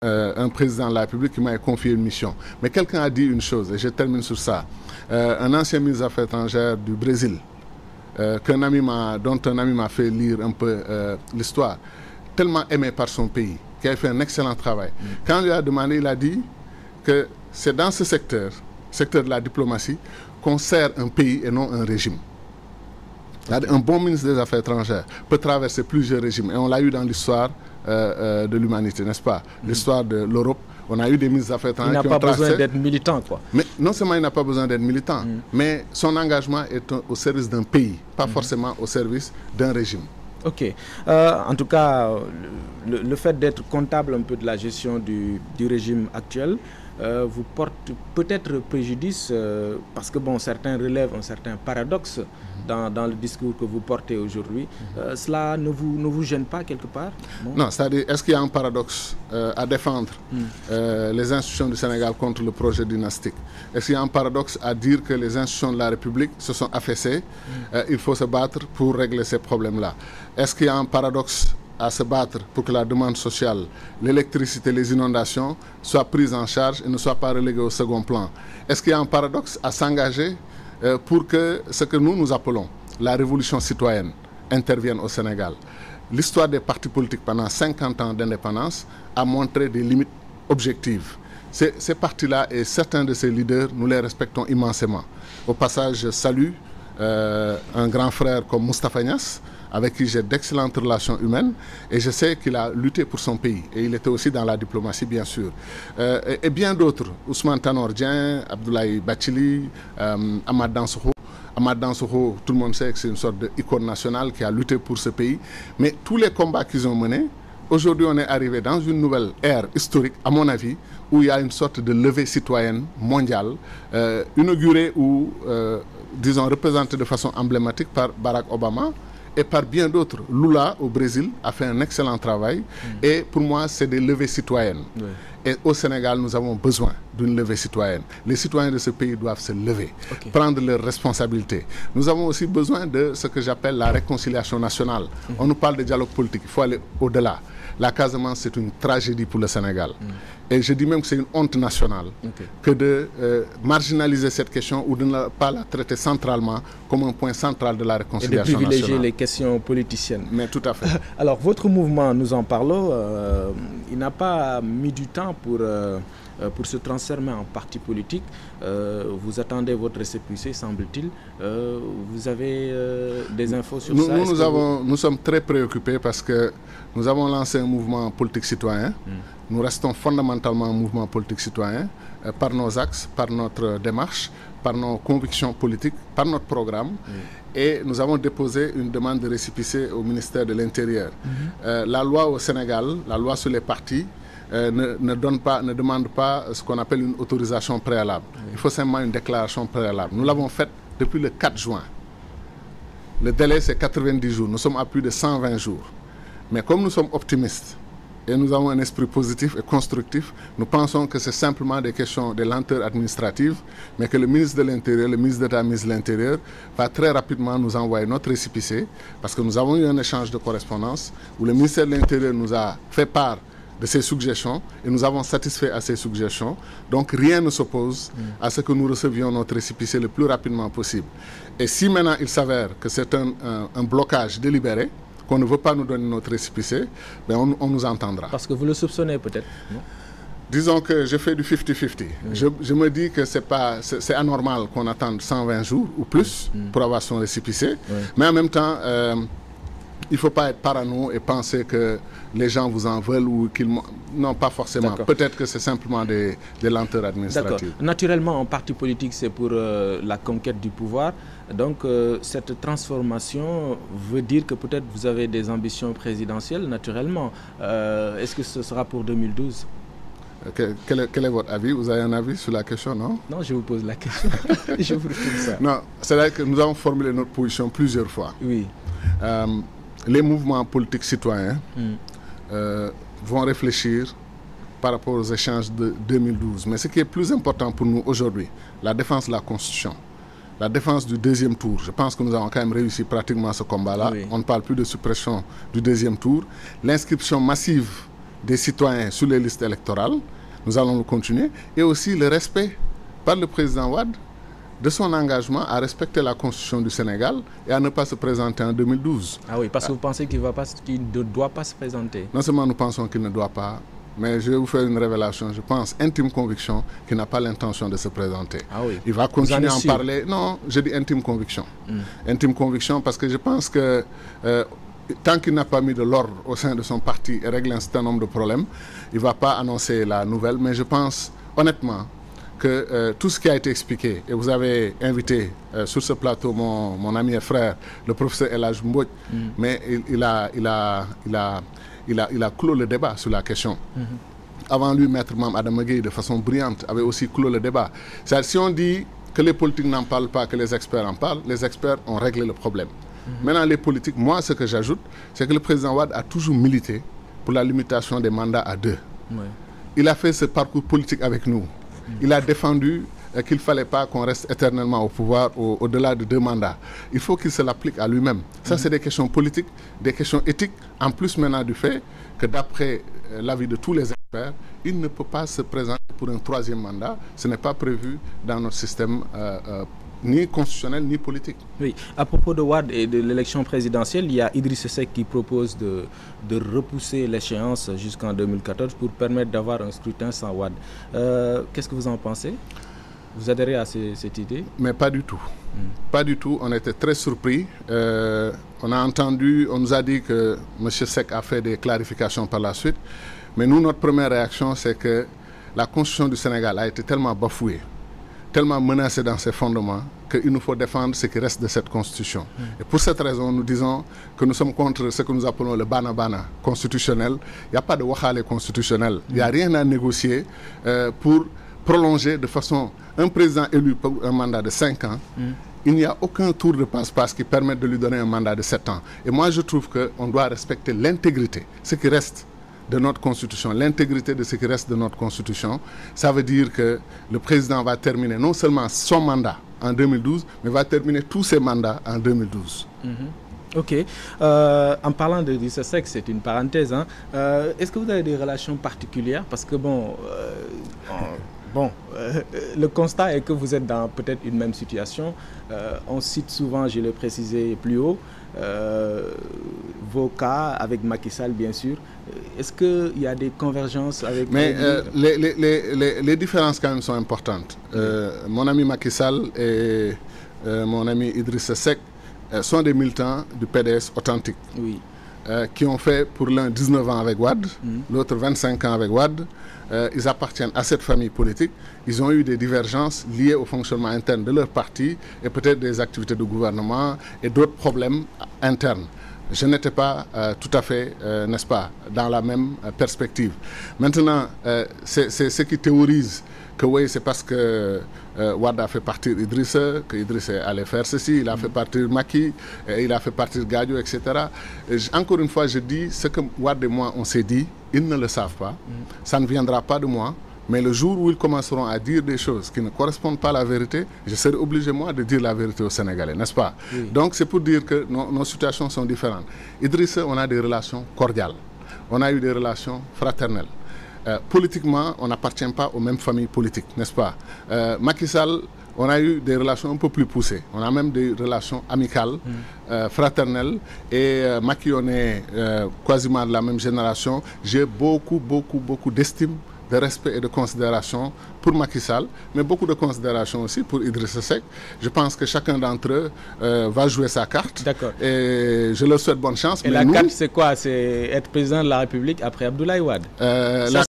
un président de la République qui m'a confié une mission. Mais quelqu'un a dit une chose, et je termine sur ça. Un ancien ministre des Affaires étrangères du Brésil, dont un ami m'a fait lire un peu l'histoire, tellement aimé par son pays, qui a fait un excellent travail. Quand il a demandé, il a dit que c'est dans ce secteur de la diplomatie, qu'on sert un pays et non un régime. Un bon ministre des Affaires étrangères peut traverser plusieurs régimes. Et on l'a eu dans l'histoire de l'humanité, n'est-ce pas? L'histoire de l'Europe. On a eu des ministres des Affaires étrangères qui ont tracé... Il n'a pas besoin d'être militant, quoi. Mais non seulement il n'a pas besoin d'être militant, mais son engagement est au service d'un pays, pas forcément au service d'un régime. Ok. En tout cas, le fait d'être comptable un peu de la gestion du régime actuel vous porte peut-être préjudice parce que bon, certains relèvent un certain paradoxe dans le discours que vous portez aujourd'hui. Cela ne vous gêne pas quelque part? Non, c'est-à-dire, est-ce qu'il y a un paradoxe à défendre les institutions du Sénégal contre le projet dynastique? Est-ce qu'il y a un paradoxe à dire que les institutions de la République se sont affaissées? Il faut se battre pour régler ces problèmes-là. Est-ce qu'il y a un paradoxe à se battre pour que la demande sociale, l'électricité, les inondations soient prises en charge et ne soient pas reléguées au second plan? Est-ce qu'il y a un paradoxe à s'engager pour que ce que nous appelons la révolution citoyenne intervienne au Sénégal? L'histoire des partis politiques pendant 50 ans d'indépendance a montré des limites objectives. Ces partis-là et certains de ces leaders, nous les respectons immensément. Au passage, je salue un grand frère comme Moustapha Niasse, avec qui j'ai d'excellentes relations humaines, et je sais qu'il a lutté pour son pays. Et il était aussi dans la diplomatie, bien sûr. Et bien d'autres, Ousmane Tanor Dieng, Abdoulaye Bathily, Amath Dansokho. Amath Dansokho, tout le monde sait que c'est une sorte d'icône nationale qui a lutté pour ce pays. Mais tous les combats qu'ils ont menés, aujourd'hui on est arrivé dans une nouvelle ère historique, à mon avis, où il y a une sorte de levée citoyenne mondiale, inaugurée ou, disons, représentée de façon emblématique par Barack Obama, et par bien d'autres. Lula, au Brésil, a fait un excellent travail. Et pour moi, c'est des levées citoyennes. Oui. Et au Sénégal, nous avons besoin d'une levée citoyenne. Les citoyens de ce pays doivent se lever, prendre leurs responsabilités. Nous avons aussi besoin de ce que j'appelle la réconciliation nationale. On nous parle de dialogue politique, il faut aller au-delà. La Casamance, c'est une tragédie pour le Sénégal. Et je dis même que c'est une honte nationale que de marginaliser cette question ou de ne pas la traiter centralement comme un point central de la réconciliation nationale. Et de privilégier les questions politiciennes. Mais tout à fait. Alors, votre mouvement, nous en parlons, il n'a pas mis du temps pour se transformer en parti politique. Vous attendez votre récépissé, semble-t-il. Vous avez des infos sur ça? Nous sommes très préoccupés parce que nous avons lancé un mouvement politique citoyen. Nous restons fondamentalement un mouvement politique citoyen par nos axes, par notre démarche, par nos convictions politiques, par notre programme. Et nous avons déposé une demande de récépissé au ministère de l'Intérieur. La loi au Sénégal, la loi sur les partis, ne demande pas ce qu'on appelle une autorisation préalable. Il faut simplement une déclaration préalable. Nous l'avons faite depuis le 4 juin. Le délai, c'est 90 jours. Nous sommes à plus de 120 jours. Mais comme nous sommes optimistes et nous avons un esprit positif et constructif, nous pensons que c'est simplement des questions de lenteur administrative, mais que le ministre de l'Intérieur, le ministre d'État, ministre de l'Intérieur, va très rapidement nous envoyer notre récépissé, parce que nous avons eu un échange de correspondance où le ministère de l'Intérieur nous a fait part de ces suggestions et nous avons satisfait à ces suggestions. Donc rien ne s'oppose à ce que nous recevions notre récépissé le plus rapidement possible. Et si maintenant il s'avère que c'est un blocage délibéré, qu'on ne veut pas nous donner notre récépissé, ben on nous entendra. Parce que vous le soupçonnez peut-être, non? Disons que je fais du 50-50. Je me dis que c'est anormal qu'on attende 120 jours ou plus pour avoir son récépissé. Mais en même temps, il ne faut pas être parano et penser que les gens vous en veulent ou qu'ils... Non, pas forcément. Peut-être que c'est simplement des lenteurs administratives. Naturellement, un parti politique, c'est pour la conquête du pouvoir. Donc, cette transformation veut dire que peut-être vous avez des ambitions présidentielles, naturellement. Est-ce que ce sera pour 2012 ? Quel est votre avis? Vous avez un avis sur la question, non? Non, je vous pose la question. Je vous réponds ça. Non, c'est vrai que nous avons formulé notre position plusieurs fois. Oui. Les mouvements politiques citoyens vont réfléchir par rapport aux échanges de 2012. Mais ce qui est plus important pour nous aujourd'hui, la défense de la Constitution, la défense du deuxième tour. Je pense que nous avons quand même réussi pratiquement ce combat-là. On ne parle plus de suppression du deuxième tour. L'inscription massive des citoyens sur les listes électorales, nous allons le continuer, et aussi le respect par le président Wade de son engagement à respecter la Constitution du Sénégal et à ne pas se présenter en 2012. Ah oui, parce que vous pensez qu'il ne doit pas se présenter. Non seulement nous pensons qu'il ne doit pas, mais je vais vous faire une révélation, je pense, intime conviction qu'il n'a pas l'intention de se présenter. Ah oui. Il va continuer à en parler. Non, je dis intime conviction. Intime conviction parce que je pense que tant qu'il n'a pas mis de l'ordre au sein de son parti et réglé un certain nombre de problèmes, il ne va pas annoncer la nouvelle. Mais je pense honnêtement que tout ce qui a été expliqué, et vous avez invité sur ce plateau mon ami et frère, le professeur El Hadj Mbodj, mais il a clos le débat sur la question. Avant lui, Maître Mame Adama Gueye, de façon brillante, avait aussi clos le débat. C'est-à-dire, si on dit que les politiques n'en parlent pas, que les experts en parlent, les experts ont réglé le problème. Maintenant, les politiques, moi, ce que j'ajoute, c'est que le président Wade a toujours milité pour la limitation des mandats à 2. Ouais. Il a fait ce parcours politique avec nous. Il a défendu qu'il ne fallait pas qu'on reste éternellement au pouvoir au-delà de 2 mandats. Il faut qu'il se l'applique à lui-même. Ça, c'est des questions politiques, des questions éthiques, en plus maintenant du fait que d'après l'avis de tous les experts, il ne peut pas se présenter pour un 3e mandat. Ce n'est pas prévu dans notre système ni constitutionnel ni politique. Oui, à propos de Wade et de l'élection présidentielle, il y a Idriss Seck qui propose de repousser l'échéance jusqu'en 2014 pour permettre d'avoir un scrutin sans Wade. Qu'est-ce que vous en pensez? Vous adhérez à cette idée? Mais pas du tout. Pas du tout. On était très surpris. On a entendu, on nous a dit que M. Seck a fait des clarifications par la suite. Mais nous, notre première réaction, c'est que la Constitution du Sénégal a été tellement bafouée, tellement menacée dans ses fondements, qu'il nous faut défendre ce qui reste de cette Constitution. Et pour cette raison, nous disons que nous sommes contre ce que nous appelons le bana-bana constitutionnel. Il n'y a pas de wahale constitutionnel. Il n'y a rien à négocier pour prolonger de façon un président élu pour un mandat de 5 ans. Il n'y a aucun tour de passe-passe qui permette de lui donner un mandat de 7 ans. Et moi, je trouve qu'on doit respecter l'intégrité, ce qui reste de notre Constitution, l'intégrité de ce qui reste de notre Constitution. Ça veut dire que le président va terminer non seulement son mandat en 2012, mais va terminer tous ses mandats en 2012. Ok. En parlant de Idrissa Seck, c'est une parenthèse. Hein. Est-ce que vous avez des relations particulières? Parce que le constat est que vous êtes dans peut-être une même situation. On cite souvent, je l'ai précisé plus haut, vos cas avec Macky Sall, bien sûr. Est-ce qu'il y a des convergences avec... Mais les différences quand même sont importantes. Mon ami Macky Sall et mon ami Idrissa Seck sont des militants du PDS authentique. Oui. Qui ont fait pour l'un 19 ans avec Wade, l'autre 25 ans avec Wade. Ils appartiennent à cette famille politique. Ils ont eu des divergences liées au fonctionnement interne de leur parti et peut-être des activités de gouvernement et d'autres problèmes internes. Je n'étais pas tout à fait, n'est-ce pas, dans la même perspective. Maintenant, c'est ce qui théorise que oui, c'est parce que Wade a fait partir Idrissa, que Idrissa allait faire ceci, il a fait partir Macky, il a fait partir Gadio, etc. Encore une fois, je dis ce que Wade et moi, on s'est dit, ils ne le savent pas, ça ne viendra pas de moi, mais le jour où ils commenceront à dire des choses qui ne correspondent pas à la vérité, je serai obligé, moi, de dire la vérité aux Sénégalais, n'est-ce pas? Oui. Donc, c'est pour dire que nos situations sont différentes. Idrissa, on a des relations cordiales, on a eu des relations fraternelles. Politiquement, on n'appartient pas aux mêmes familles politiques, n'est-ce pas? Macky Sall, on a eu des relations un peu plus poussées. On a même des relations amicales, fraternelles. Et Macky, on est quasiment de la même génération. J'ai beaucoup d'estime, de respect et de considération pour Macky Sall, mais beaucoup de considération aussi pour Idrissa Seck. Je pense que chacun d'entre eux va jouer sa carte. D'accord. Et je leur souhaite bonne chance. Et mais la carte, c'est quoi? C'est être président de la République après Abdoulaye Wade.